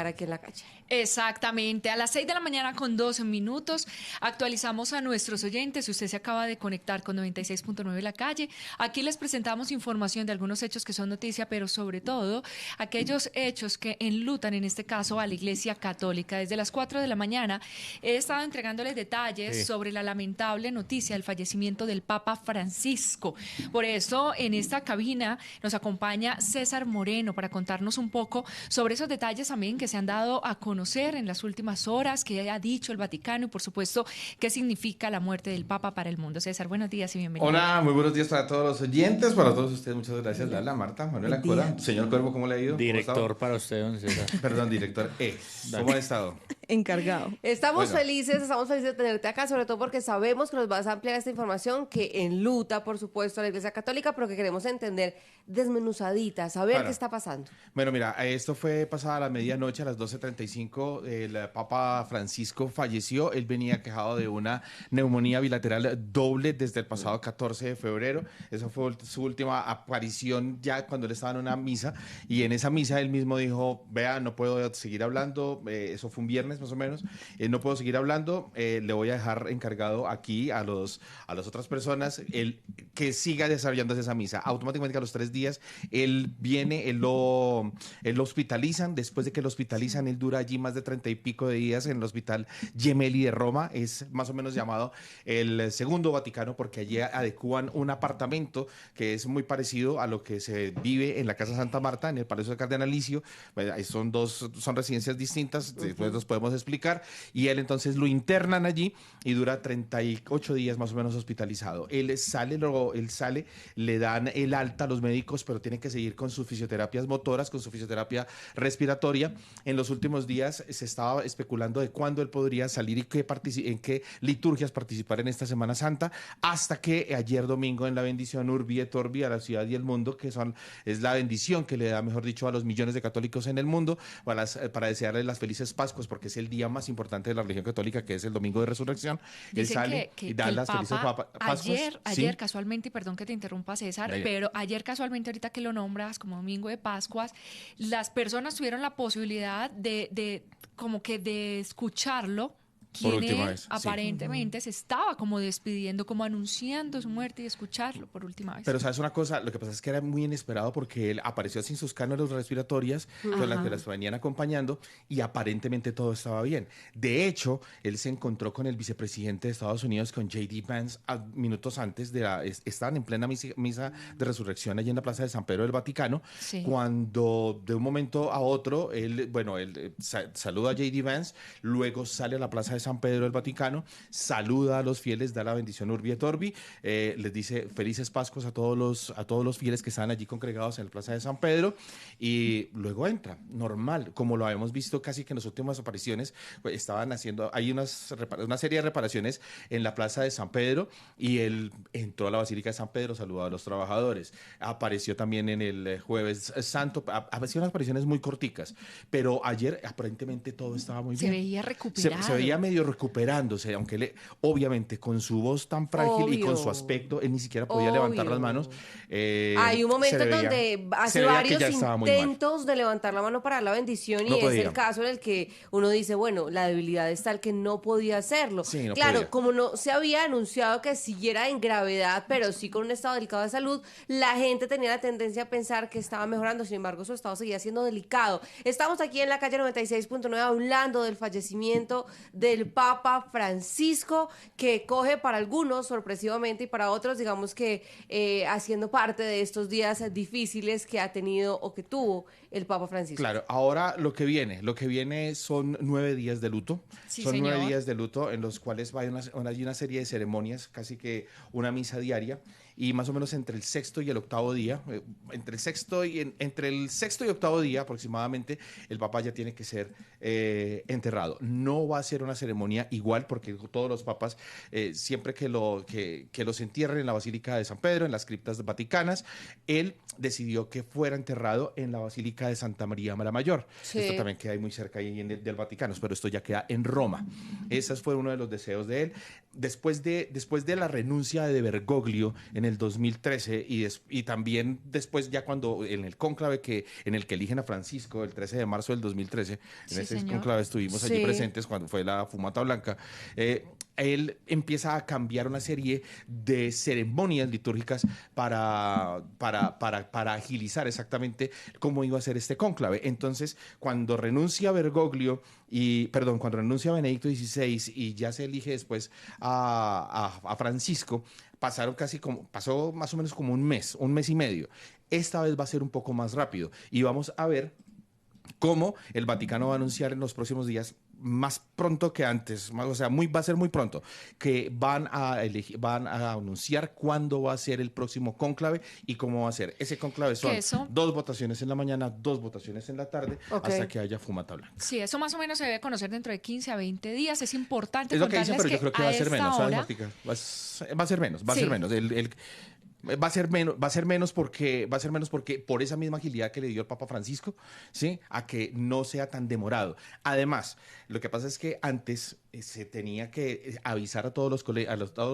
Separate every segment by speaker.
Speaker 1: aquí en la calle.
Speaker 2: Exactamente, a las 6 de la mañana con 12 minutos actualizamos a nuestros oyentes. Si usted se acaba de conectar con 96.9 La Calle, aquí les presentamos información de algunos hechos que son noticia, pero sobre todo aquellos hechos que enlutan, en este caso, a la Iglesia Católica. Desde las 4 de la mañana he estado entregándoles detalles sobre la lamentable noticia del fallecimiento del Papa Francisco. Por eso, en esta cabina nos acompaña César Moreno para contarnos un poco sobre esos detalles también que se han dado a conocer en las últimas horas, qué ha dicho el Vaticano y, por supuesto, qué significa la muerte del Papa para el mundo. César, buenos días y bienvenido.
Speaker 3: Hola, muy buenos días para todos los oyentes, para todos ustedes, muchas gracias.
Speaker 1: Hola.
Speaker 3: Lala, Marta, Manuela,
Speaker 1: Buen día.
Speaker 3: Cora. Señor Cuervo, ¿cómo le ha ido? ¿Cómo ha estado?
Speaker 4: Director para usted, don César.
Speaker 3: Perdón, director. ¿Cómo ha estado?
Speaker 1: Encargado. Estamos
Speaker 3: Bueno.
Speaker 1: estamos felices de tenerte acá, sobre todo porque sabemos que nos vas a ampliar esta información que enluta, por supuesto, a la Iglesia Católica, pero que queremos entender desmenuzadita, saber
Speaker 3: Claro.
Speaker 1: qué está pasando.
Speaker 3: Bueno, mira, esto fue pasada la medianoche, a las 12:35, el Papa Francisco falleció. Él venía quejado de una neumonía bilateral doble desde el pasado 14 de febrero. Esa fue su última aparición ya cuando él estaba en una misa, y en esa misa él mismo dijo, vea, no puedo seguir hablando, eso fue un viernes más o menos, no puedo seguir hablando, le voy a dejar encargado aquí a las otras personas que siga desarrollándose esa misa. Automáticamente a los 3 días él viene, él lo hospitalizan. Después de que lo hospitalizan, él dura allí más de 30 y pico de días en el hospital Gemelli de Roma. Es más o menos llamado el segundo Vaticano porque allí adecúan un apartamento que es muy parecido a lo que se vive en la Casa Santa Marta, en el Palacio de Cardenalicio. Son residencias distintas, después los podemos explicar. Y él entonces lo internan allí y dura 38 días más o menos hospitalizado. Él sale, le dan el alta a los médicos, pero tiene que seguir con sus fisioterapias motoras, con su fisioterapia respiratoria. En los últimos días se estaba especulando de cuándo él podría salir y en qué liturgias participar en esta Semana Santa, hasta que ayer domingo en la bendición Urbi et Orbi a la ciudad y el mundo, es la bendición que le da, mejor dicho, a los millones de católicos en el mundo, para desearles las felices Pascuas, porque es el día más importante de la religión católica, que es el domingo de resurrección. Él
Speaker 2: Dicen
Speaker 3: sale y da
Speaker 2: el
Speaker 3: las felices
Speaker 2: Papa,
Speaker 3: Pascuas.
Speaker 2: ayer
Speaker 3: Sí.
Speaker 2: casualmente, y perdón que te interrumpa, César,
Speaker 3: Dale.
Speaker 2: pero ayer casualmente, ahorita que lo nombras como domingo de Pascuas, las personas tuvieron la posibilidad de como que de escucharlo,
Speaker 3: Por
Speaker 2: quien
Speaker 3: última
Speaker 2: él
Speaker 3: vez, sí.
Speaker 2: aparentemente se estaba como despidiendo, como anunciando su muerte, y escucharlo por última vez.
Speaker 3: Pero sabes una cosa, lo que pasa es que era muy inesperado porque él apareció sin sus cánulas respiratorias, con las que las venían acompañando, y aparentemente todo estaba bien. De hecho, él se encontró con el vicepresidente de Estados Unidos, con J.D. Vance, minutos antes estaban en plena misa de resurrección allí en la Plaza de San Pedro del Vaticano,
Speaker 2: Sí.
Speaker 3: cuando de un momento a otro, él saluda a J.D. Vance, luego sale a la Plaza de San Pedro del Vaticano, saluda a los fieles, da la bendición Urbi et Orbi, les dice felices Pascuas a todos los fieles que están allí congregados en la Plaza de San Pedro, y luego entra, normal, como lo habíamos visto casi que en las últimas apariciones. Pues, estaban haciendo, hay una serie de reparaciones en la Plaza de San Pedro, y él entró a la Basílica de San Pedro, saludó a los trabajadores, apareció también en el Jueves Santo, aparecieron unas apariciones muy corticas, pero ayer aparentemente todo estaba muy
Speaker 2: Se
Speaker 3: bien.
Speaker 2: veía recuperado.
Speaker 3: Se veía medio recuperándose, aunque obviamente con su voz tan frágil y con su
Speaker 1: Obvio.
Speaker 3: aspecto, él ni siquiera podía levantar las manos.
Speaker 1: Hay un momento en donde
Speaker 3: se
Speaker 1: hace
Speaker 3: veía que
Speaker 1: varios
Speaker 3: ya estaba muy mal.
Speaker 1: intentos de levantar la mano para dar la bendición, y
Speaker 3: No
Speaker 1: es
Speaker 3: podía.
Speaker 1: el caso en el que uno dice, bueno, la debilidad es tal que no podía hacerlo.
Speaker 3: Sí, no
Speaker 1: Claro,
Speaker 3: podía.
Speaker 1: como no se había anunciado que siguiera en gravedad, pero sí con un estado delicado de salud, la gente tenía la tendencia a pensar que estaba mejorando. Sin embargo, su estado seguía siendo delicado. Estamos aquí en la calle 96.9 hablando del fallecimiento del Papa Francisco, que coge para algunos sorpresivamente y para otros, digamos que haciendo parte de estos días difíciles que ha tenido o que tuvo el Papa Francisco.
Speaker 3: Claro, ahora lo que viene son 9 días de luto.
Speaker 2: Sí,
Speaker 3: Son
Speaker 2: señor.
Speaker 3: 9 días de luto en los cuales hay una serie de ceremonias, casi que una misa diaria, y más o menos entre el sexto y el octavo día, entre el sexto y octavo día aproximadamente, el Papa ya tiene que ser enterrado. No va a ser una ceremonia igual, porque todos los papas, siempre que los entierren en la Basílica de San Pedro, en las criptas vaticanas, él decidió que fuera enterrado en la Basílica de Santa María la Mayor.
Speaker 1: Sí.
Speaker 3: Esto también queda ahí muy cerca ahí del Vaticano, pero esto ya queda en Roma. Ese fue uno de los deseos de él. Después de la renuncia de Bergoglio en el 2013 y también después ya cuando en el cónclave en el que eligen a Francisco el 13 de marzo del 2013, en
Speaker 2: Sí,
Speaker 3: ese
Speaker 2: señor.
Speaker 3: cónclave estuvimos allí
Speaker 1: Sí.
Speaker 3: presentes cuando fue la fumata blanca, él empieza a cambiar una serie de ceremonias litúrgicas para agilizar exactamente cómo iba a ser este cónclave. Entonces, cuando renuncia cuando renuncia Benedicto XVI y ya se elige después a Francisco, pasó más o menos como un mes y medio. Esta vez va a ser un poco más rápido y vamos a ver cómo el Vaticano va a anunciar en los próximos días, más pronto que antes, o sea, va a ser muy pronto, que van a anunciar cuándo va a ser el próximo cónclave y cómo va a ser. Ese cónclave son
Speaker 2: Que eso-
Speaker 3: 2 votaciones en la mañana, 2 votaciones en la tarde,
Speaker 1: Ok.
Speaker 3: hasta que haya fumata blanca.
Speaker 2: Sí, eso más o menos se debe conocer dentro de 15 a 20 días. Es importante
Speaker 3: Es lo que dicen,
Speaker 2: contarles
Speaker 3: pero yo creo que va a ser
Speaker 2: esta
Speaker 3: menos, ¿sabes,
Speaker 2: hora-
Speaker 3: Martica? Va a ser menos, va a
Speaker 2: Sí.
Speaker 3: ser menos. Va a ser menos porque por esa misma agilidad que le dio el Papa Francisco, ¿sí? A que no sea tan demorado. Además, lo que pasa es que antes se tenía que avisar a todos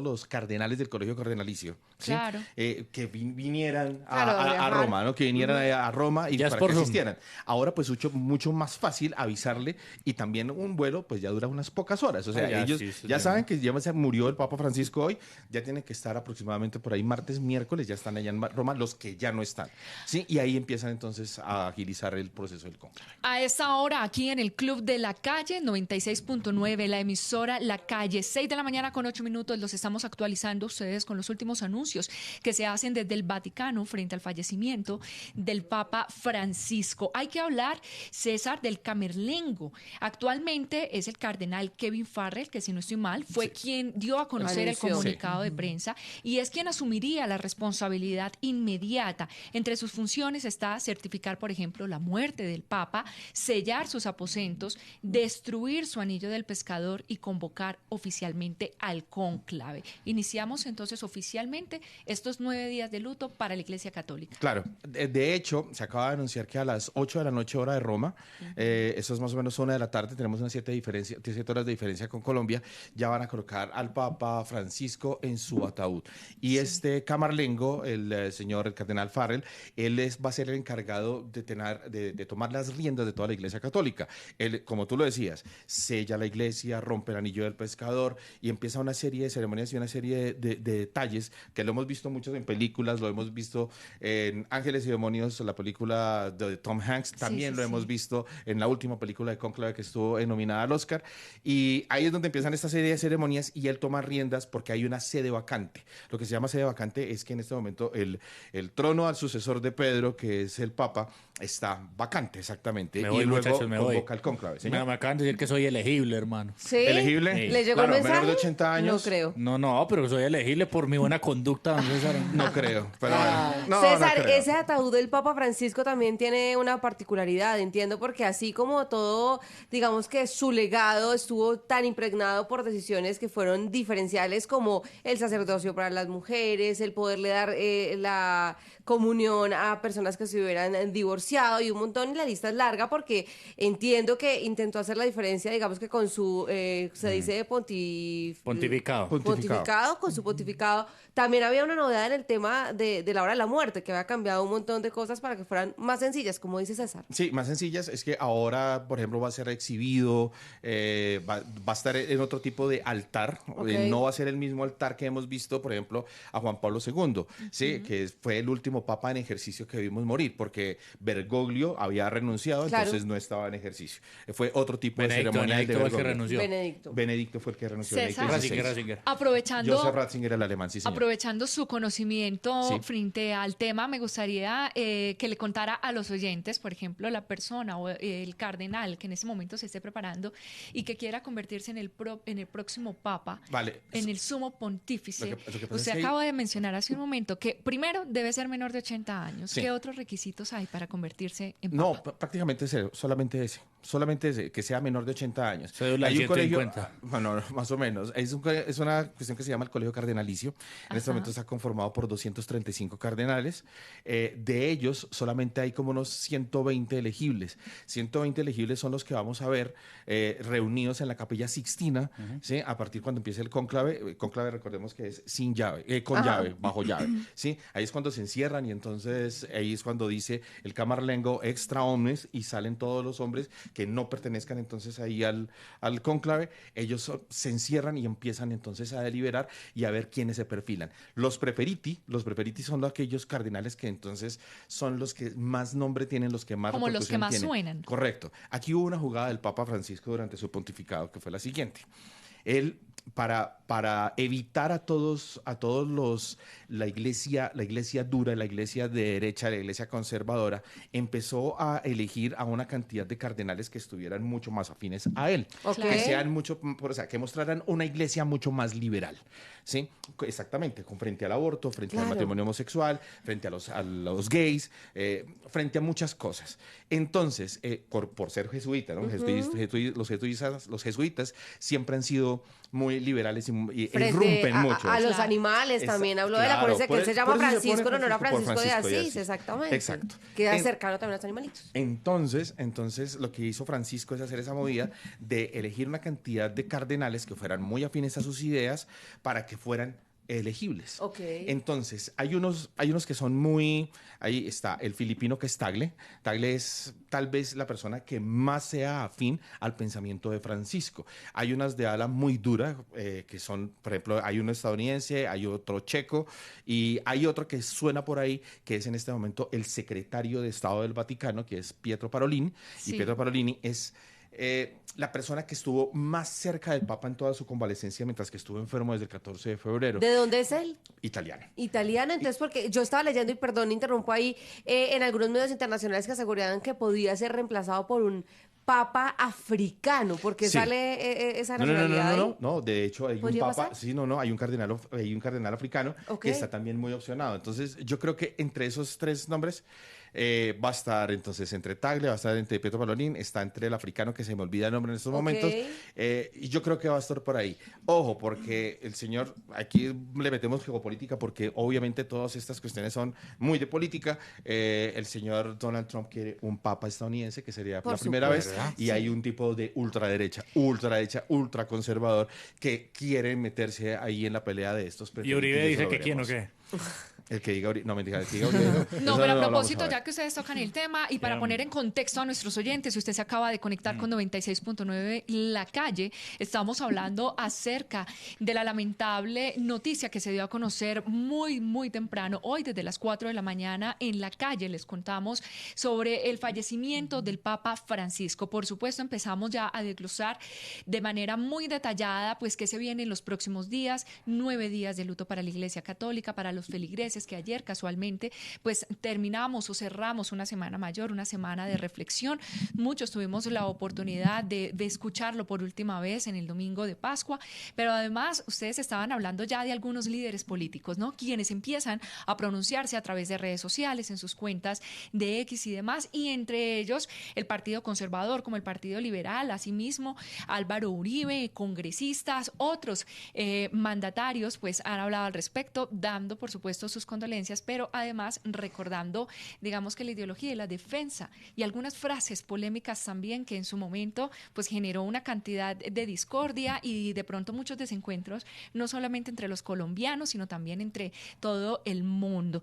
Speaker 3: los cardenales del colegio cardenalicio, ¿sí?
Speaker 2: Claro.
Speaker 3: Que vinieran
Speaker 1: Claro, a
Speaker 3: a
Speaker 1: viajar.
Speaker 3: Roma, ¿no? Que vinieran a Roma y
Speaker 4: Ya es
Speaker 3: para
Speaker 4: por
Speaker 3: que
Speaker 4: Zoom.
Speaker 3: asistieran. Ahora, pues, mucho más fácil avisarle y también un vuelo, pues, ya dura unas pocas horas. O sea,
Speaker 4: Ah, ya,
Speaker 3: ellos
Speaker 4: sí, sí,
Speaker 3: ya
Speaker 4: sí.
Speaker 3: saben que ya se murió el Papa Francisco hoy, ya tienen que estar aproximadamente por ahí martes, miércoles, ya están allá en Roma los que ya no están, ¿sí? Y ahí empiezan entonces a agilizar el proceso del cónclave.
Speaker 2: A esta hora, aquí en el Club de la Calle, 96.9, la emisora La Calle, 6 de la mañana con 8 minutos, los estamos actualizando ustedes con los últimos anuncios que se hacen desde el Vaticano frente al fallecimiento del Papa Francisco. Hay que hablar, César, del camerlengo. Actualmente es el cardenal Kevin Farrell, que si no estoy mal, fue quien dio a conocer el
Speaker 1: Anunció.
Speaker 2: comunicado de prensa y es quien asumiría la responsabilidad inmediata. Entre sus funciones está certificar, por ejemplo, la muerte del Papa, sellar sus aposentos, destruir su anillo del pescador y convocar oficialmente al cónclave. Iniciamos entonces oficialmente estos 9 días de luto para la Iglesia Católica.
Speaker 3: Claro, de hecho, se acaba de anunciar que a las 8 de la noche, hora de Roma, eso es más o menos 1 de la tarde, tenemos unas 7 horas de diferencia con Colombia, ya van a colocar al Papa Francisco en su ataúd. Y este camarlengo, el cardenal Farrell, va a ser el encargado de tomar las riendas de toda la Iglesia Católica. Él, como tú lo decías, sella la iglesia, rompe el anillo del pescador y empieza una serie de ceremonias y una serie de detalles que lo hemos visto muchos en películas, lo hemos visto en Ángeles y Demonios, la película de Tom Hanks, también
Speaker 2: sí,
Speaker 3: lo
Speaker 2: sí.
Speaker 3: hemos visto en la última película de Cónclave que estuvo nominada al Oscar. Y ahí es donde empiezan esta serie de ceremonias y él toma riendas porque hay una sede vacante. Lo que se llama sede vacante es que en este momento el trono al sucesor de Pedro, que es el Papa, está vacante exactamente.
Speaker 4: Me voy,
Speaker 3: y luego
Speaker 4: muchachos, me voy.
Speaker 3: convoca el cónclave. ¿Señor?
Speaker 4: Me acaban de decir que soy elegible, hermano.
Speaker 1: ¿Sí?
Speaker 3: ¿Elegible?
Speaker 4: Sí.
Speaker 1: ¿Le llegó
Speaker 3: Claro,
Speaker 1: el mensaje?
Speaker 3: menor de 80 años.
Speaker 1: No creo.
Speaker 4: No, pero soy elegible por mi buena conducta, don César.
Speaker 3: No creo, pero
Speaker 1: Ah.
Speaker 3: bueno. No,
Speaker 1: César,
Speaker 3: no creo.
Speaker 1: ese ataúd del Papa Francisco también tiene una particularidad, entiendo, porque así como todo, digamos que su legado estuvo tan impregnado por decisiones que fueron diferenciales como el sacerdocio para las mujeres, el poderle dar la comunión a personas que se hubieran divorciado y un montón, y la lista es larga porque entiendo que intentó hacer la diferencia, digamos que con su, se dice
Speaker 4: Pontificado.
Speaker 1: pontificado, con su pontificado. También había una novedad en el tema de la hora de la muerte, que había cambiado un montón de cosas para que fueran más sencillas, como dice César.
Speaker 3: Sí, más sencillas. Es que ahora, por ejemplo, va a ser exhibido, va a estar en otro tipo de altar.
Speaker 1: Ok.
Speaker 3: No va a ser el mismo altar que hemos visto, por ejemplo, a Juan Pablo II, ¿sí? Que fue el último papa en ejercicio que vimos morir, porque Bergoglio había renunciado,
Speaker 1: Claro.
Speaker 3: entonces no estaba en ejercicio. Fue otro tipo de
Speaker 4: Benedicto,
Speaker 3: ceremonia de
Speaker 4: Benedicto fue el que
Speaker 3: Bergoglio.
Speaker 4: renunció.
Speaker 1: Benedicto.
Speaker 3: Benedicto fue el que renunció.
Speaker 2: César.
Speaker 3: Benedicto XVI.
Speaker 4: Ratzinger.
Speaker 2: Aprovechando...
Speaker 3: Joseph Ratzinger, el alemán, sí, señor.
Speaker 2: Aprovechando su conocimiento
Speaker 3: Sí.
Speaker 2: frente al tema, me gustaría que le contara a los oyentes, por ejemplo, la persona o el cardenal que en este momento se esté preparando y que quiera convertirse en el próximo papa,
Speaker 3: Vale.
Speaker 2: en el sumo pontífice.
Speaker 3: Lo que pasa
Speaker 2: Usted
Speaker 3: es que
Speaker 2: acaba de mencionar hace un momento que primero debe ser menor de 80 años.
Speaker 3: Sí.
Speaker 2: ¿Qué otros requisitos hay para convertirse en
Speaker 3: No,
Speaker 2: papa?
Speaker 3: prácticamente cero, solamente ese. solamente que sea menor de 80 años.
Speaker 4: Cédula
Speaker 3: Hay un colegio,
Speaker 4: 150.
Speaker 3: bueno, más o menos, es una cuestión que se llama el Colegio Cardenalicio. En este momento está conformado por 235 cardenales. De ellos, solamente hay como unos 120 elegibles. 120 elegibles son los que vamos a ver reunidos en la Capilla Sixtina, ¿sí? A partir cuando empiece el cónclave. Cónclave, recordemos que es sin llave, con llave, bajo llave, ¿sí? Ahí es cuando se encierran y entonces ahí es cuando dice el camarlengo extra omnes y salen todos los hombres que no pertenezcan entonces ahí al cónclave. Ellos se encierran y empiezan entonces a deliberar y a ver quiénes se perfilan. Los preferiti son aquellos cardenales que entonces son los que más nombre tienen, los que más
Speaker 2: como los que más
Speaker 3: tienen.
Speaker 2: suenan.
Speaker 3: Correcto. Aquí hubo una jugada del Papa Francisco durante su pontificado que fue la siguiente. Él, para evitar a todos la iglesia dura, la iglesia de derecha, la iglesia conservadora, empezó a elegir a una cantidad de cardenales que estuvieran mucho más afines a él, que sean mucho, o sea, que mostraran una iglesia mucho más liberal, ¿sí? Exactamente, con frente al aborto, frente al matrimonio homosexual, frente a los gays, frente a muchas cosas. Entonces, por ser jesuita, ¿no? Los jesuitas siempre han sido muy liberales y irrumpen mucho.
Speaker 1: A los animales también habló de la por eso que él se llama Francisco, no era Francisco de Asís, exactamente.
Speaker 3: Exacto.
Speaker 1: Queda cercano también a los animalitos.
Speaker 3: Entonces, lo que hizo Francisco es hacer esa movida de elegir una cantidad de cardenales que fueran muy afines a sus ideas para que fueran elegibles. Entonces, hay unos que son muy... Ahí está el filipino que es Tagle. Tagle es tal vez la persona que más sea afín al pensamiento de Francisco. Hay unas de ala muy dura, que son, por ejemplo, hay uno estadounidense, hay otro checo, y hay otro que suena por ahí, que es en este momento el secretario de Estado del Vaticano, que es Pietro Parolin. Sí. Y Pietro Parolini es... la persona que estuvo más cerca del Papa en toda su convalecencia mientras que estuvo enfermo desde el 14 de febrero.
Speaker 1: ¿De dónde es él?
Speaker 3: Italiano.
Speaker 1: Italiano, entonces, porque yo estaba leyendo, y perdón, interrumpo ahí, en algunos medios internacionales que aseguraban que podía ser reemplazado por un papa africano, porque sale esa nacionalidad.
Speaker 3: No, de hecho hay un papa,
Speaker 1: pasar?
Speaker 3: hay un cardenal africano que está también muy opcionado. Entonces, yo creo que entre esos tres nombres va a estar entonces entre Tagle, va a estar entre Pietro Parolin, está entre el africano que se me olvida el nombre en estos momentos, y yo creo que va a estar por ahí. Ojo, porque el señor, aquí le metemos geopolítica porque obviamente todas estas cuestiones son muy de política. El señor Donald Trump quiere un papa estadounidense, que sería la primera vez, y hay un tipo de ultraderecha, ultraconservador que quiere meterse ahí en la pelea de estos.
Speaker 4: ¿Y Uribe dice que quién o qué?
Speaker 3: El que diga, no, mentira, el que diga.
Speaker 2: No, pero a propósito, ya que ustedes tocan el tema y para poner en contexto a nuestros oyentes, si usted se acaba de conectar con 96.9 La Calle, estamos hablando acerca de la lamentable noticia que se dio a conocer muy, muy temprano, hoy desde las 4 de la mañana en La Calle. Les contamos sobre el fallecimiento del Papa Francisco. Por supuesto, empezamos ya a desglosar de manera muy detallada, pues, qué se viene en los próximos días, 9 días de luto para la Iglesia Católica, para los feligreses, que ayer casualmente pues terminamos o cerramos una semana mayor, una semana de reflexión. Muchos tuvimos la oportunidad de escucharlo por última vez en el domingo de Pascua, pero además ustedes estaban hablando ya de algunos líderes políticos, ¿no? Quienes empiezan a pronunciarse a través de redes sociales, en sus cuentas de X y demás, y entre ellos el Partido Conservador como el Partido Liberal, asimismo Álvaro Uribe, congresistas, otros mandatarios pues han hablado al respecto, dando por supuesto sus condolencias, pero además recordando, digamos, que la ideología y la defensa y algunas frases polémicas también que en su momento pues generó una cantidad de discordia y de pronto muchos desencuentros, no solamente entre los colombianos, sino también entre todo el mundo.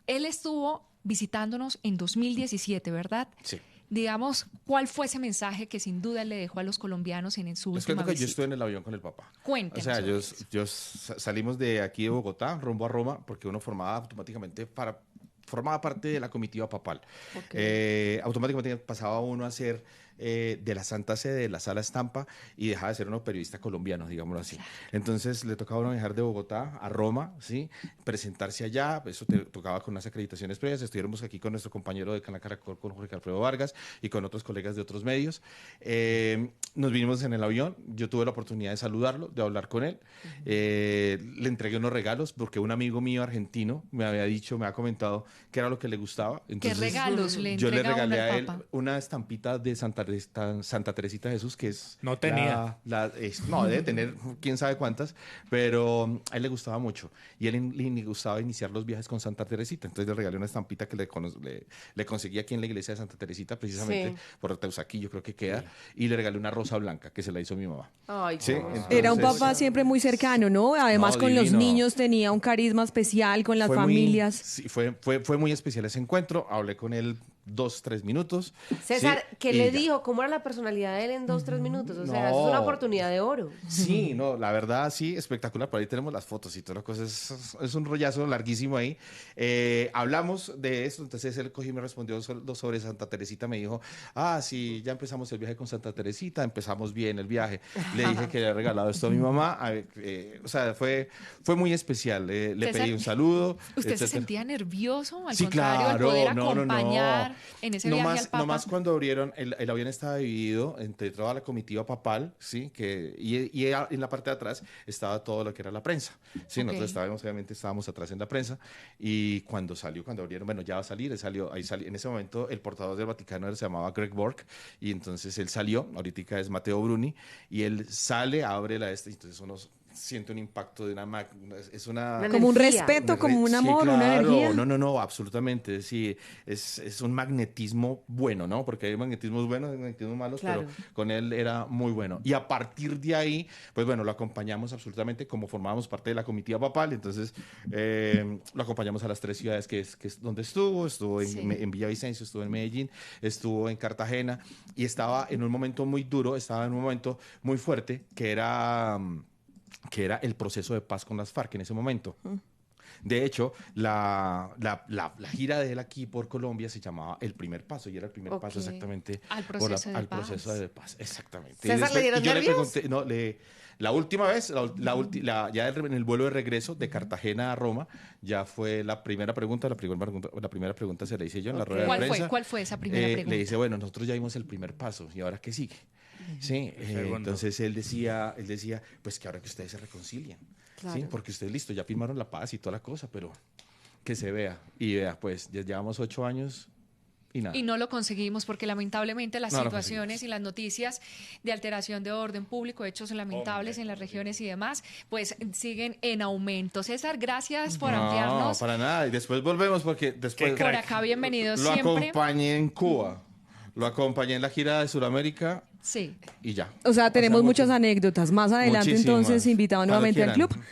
Speaker 2: Él estuvo visitándonos en 2017, ¿verdad?
Speaker 3: Sí.
Speaker 2: Digamos, ¿cuál fue ese mensaje que sin duda le dejó a los colombianos en su última visita?
Speaker 3: Yo estuve en el avión con el Papa.
Speaker 2: Cuéntenos.
Speaker 3: O sea, yo salimos de aquí de Bogotá rumbo a Roma porque uno formaba parte de la comitiva papal. Automáticamente pasaba uno a ser de la Santa Sede, de la Sala Estampa, y dejaba de ser uno periodista colombiano, digámoslo así. Claro. Entonces le tocaba a uno viajar de Bogotá a Roma, ¿sí? Presentarse allá, eso te tocaba con unas acreditaciones previas. Estuvimos aquí con nuestro compañero de Canal Caracol, con Jorge Alfredo Vargas, y con otros colegas de otros medios. nos vinimos en el avión, yo tuve la oportunidad de saludarlo, de hablar con él, le entregué unos regalos porque un amigo mío argentino me había dicho, me ha comentado qué era lo que le gustaba. Entonces,
Speaker 2: ¿Qué regalos le
Speaker 3: yo le
Speaker 2: entrega uno
Speaker 3: regalé
Speaker 2: al
Speaker 3: a él
Speaker 2: Papa?
Speaker 3: una estampita de Santa Teresita de Jesús, que es...
Speaker 4: No tenía.
Speaker 3: no, debe tener quién sabe cuántas, pero a él le gustaba mucho. Y a él le gustaba iniciar los viajes con Santa Teresita. Entonces le regalé una estampita que le conseguí aquí en la iglesia de Santa Teresita, precisamente por Teusaquillo, creo que queda. Y le regalé una rosa blanca que se la hizo mi mamá.
Speaker 1: Ay,
Speaker 3: Sí,
Speaker 1: cómo-
Speaker 3: entonces-
Speaker 5: Era un papá siempre muy cercano, ¿no? Además,
Speaker 3: No,
Speaker 5: con los
Speaker 3: divino.
Speaker 5: niños tenía un carisma especial, con las
Speaker 3: Fue muy-
Speaker 5: familias.
Speaker 3: sí, fue muy especial ese encuentro. Hablé con él 2-3 minutos.
Speaker 1: César,
Speaker 3: sí,
Speaker 1: ¿qué
Speaker 3: y
Speaker 1: le
Speaker 3: ya.
Speaker 1: dijo? ¿Cómo era la personalidad de él en 2, 3 minutos? O sea,
Speaker 3: No.
Speaker 1: eso es una oportunidad de oro.
Speaker 3: Sí, no, la verdad, sí, espectacular. Por ahí tenemos las fotos y toda la cosa. Es un rollazo larguísimo ahí. Hablamos de esto, entonces él cogió y me respondió sobre Santa Teresita. Me dijo, sí, ya empezamos el viaje con Santa Teresita, empezamos bien el viaje. Le dije que le había regalado esto a mi mamá. O sea, fue muy especial. Le
Speaker 2: César,
Speaker 3: pedí un saludo.
Speaker 2: ¿Usted se
Speaker 3: etcétera.
Speaker 2: sentía nervioso? Al
Speaker 3: Sí,
Speaker 2: contrario, al
Speaker 3: claro,
Speaker 2: poder
Speaker 3: no,
Speaker 2: acompañar en ese viaje al Papa.
Speaker 3: Nomás cuando abrieron, el avión estaba dividido entre toda la comitiva papal, ¿sí? Y en la parte de atrás estaba todo lo que era la prensa, ¿sí?
Speaker 2: Ok.
Speaker 3: Nosotros obviamente estábamos atrás en la prensa, y cuando abrieron, bueno, ya va a salir, ahí salió, en ese momento el portavoz del Vaticano se llamaba Greg Bork, y entonces él salió, ahorita es Matteo Bruni, y él sale, abre y entonces uno siente un impacto de es una...
Speaker 5: Como un
Speaker 1: energía.
Speaker 5: respeto, como un
Speaker 3: Sí,
Speaker 5: amor, una
Speaker 3: claro.
Speaker 5: energía.
Speaker 3: No, absolutamente. Sí, es un magnetismo bueno, ¿no? Porque hay magnetismos buenos, hay magnetismos malos,
Speaker 1: Claro.
Speaker 3: pero con él era muy bueno. Y a partir de ahí, pues bueno, lo acompañamos absolutamente como formábamos parte de la comitiva papal. Entonces, lo acompañamos a las 3 ciudades que es donde estuvo
Speaker 2: Sí.
Speaker 3: en Villavicencio, estuvo en Medellín, estuvo en Cartagena, y estaba en un momento muy duro, estaba en un momento muy fuerte, que era el proceso de paz con las FARC en ese momento. De hecho, la gira de él aquí por Colombia se llamaba El Primer Paso, y era el primer paso
Speaker 1: Ok.
Speaker 3: exactamente
Speaker 2: Al
Speaker 3: por
Speaker 2: proceso de
Speaker 3: al
Speaker 2: paz.
Speaker 3: proceso de paz. Exactamente.
Speaker 1: ¿César, le dieron
Speaker 3: y yo
Speaker 1: nervios?
Speaker 3: le pregunté, la última vez, ya en el vuelo de regreso de Cartagena a Roma, ya fue la primera pregunta. La primera pregunta se la hice yo en la
Speaker 1: Ok.
Speaker 3: rueda de
Speaker 2: ¿Cuál
Speaker 3: prensa.
Speaker 2: fue? ¿Cuál fue esa primera pregunta?
Speaker 3: Le dice, bueno, nosotros ya vimos el primer paso, ¿y ahora qué sigue? Sí,
Speaker 4: segundo.
Speaker 3: entonces él decía, pues que ahora que ustedes se reconcilian, ¿sí?
Speaker 1: Claro.
Speaker 3: Porque ustedes, listo, ya firmaron la paz y toda la cosa, pero que se vea. Y vea, pues, ya llevamos 8 años y nada.
Speaker 2: Y no lo conseguimos porque lamentablemente las
Speaker 3: No lo
Speaker 2: situaciones
Speaker 3: conseguimos.
Speaker 2: y las noticias de alteración de orden público, hechos lamentables en las regiones y demás, pues siguen en aumento. César, gracias por
Speaker 3: No,
Speaker 2: ampliarnos.
Speaker 3: para nada. Y después volvemos porque después
Speaker 2: Por acá, bienvenido
Speaker 3: lo
Speaker 2: siempre.
Speaker 3: acompañé en Cuba, lo acompañé en la gira de Sudamérica
Speaker 2: Sí.
Speaker 3: y ya.
Speaker 5: O sea, tenemos muchas
Speaker 3: mucho-
Speaker 5: anécdotas. Más adelante,
Speaker 3: Muchísimas.
Speaker 5: entonces, invitado
Speaker 3: Cuando
Speaker 5: nuevamente al
Speaker 3: quieran.
Speaker 5: club.